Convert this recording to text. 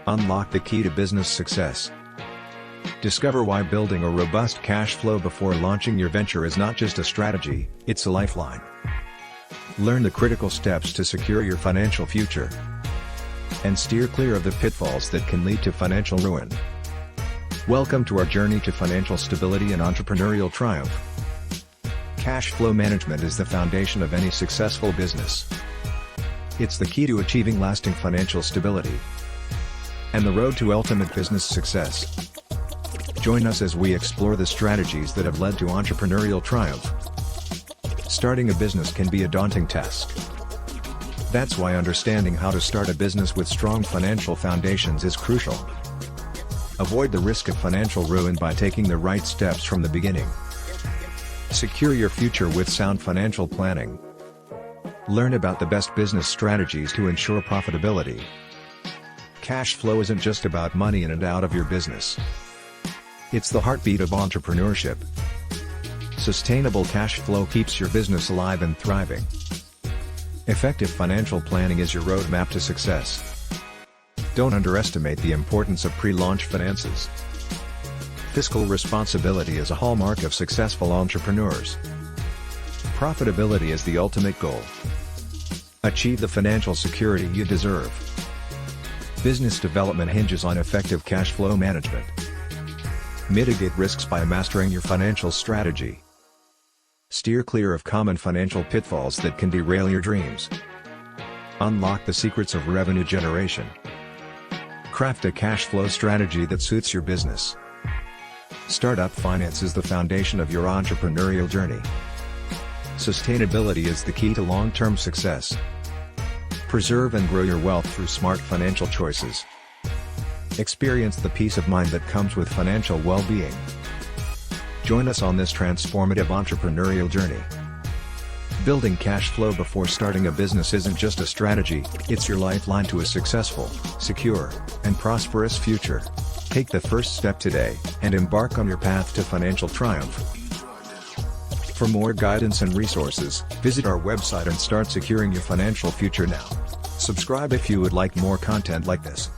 Unlock the key to business success. Discover why building a robust cash flow before launching your venture is not just a strategy, it's a lifeline. Learn the critical steps to secure your financial future and steer clear of the pitfalls that can lead to financial ruin. Welcome to our journey to financial stability and entrepreneurial triumph. Cash flow management is the foundation of any successful business. It's the key to achieving lasting financial stability and the road to ultimate business success. Join us as we explore the strategies that have led to entrepreneurial triumph. Starting a business can be a daunting task. That's why understanding how to start a business with strong financial foundations is crucial. Avoid the risk of financial ruin by taking the right steps from the beginning. Secure your future with sound financial planning. Learn about the best business strategies to ensure profitability. Cash flow isn't just about money in and out of your business. It's the heartbeat of entrepreneurship. Sustainable cash flow keeps your business alive and thriving. Effective financial planning is your roadmap to success. Don't underestimate the importance of pre-launch finances. Fiscal responsibility is a hallmark of successful entrepreneurs. Profitability is the ultimate goal. Achieve the financial security you deserve. Business development hinges on effective cash flow management. Mitigate risks by mastering your financial strategy. Steer clear of common financial pitfalls that can derail your dreams. Unlock the secrets of revenue generation. Craft a cash flow strategy that suits your business. Startup finance is the foundation of your entrepreneurial journey. Sustainability is the key to long-term success. Preserve and grow your wealth through smart financial choices. Experience the peace of mind that comes with financial well-being. Join us on this transformative entrepreneurial journey. Building cash flow before starting a business isn't just a strategy, it's your lifeline to a successful, secure, and prosperous future. Take the first step today, and embark on your path to financial triumph. For more guidance and resources, visit our website and start securing your financial future now. Subscribe if you would like more content like this.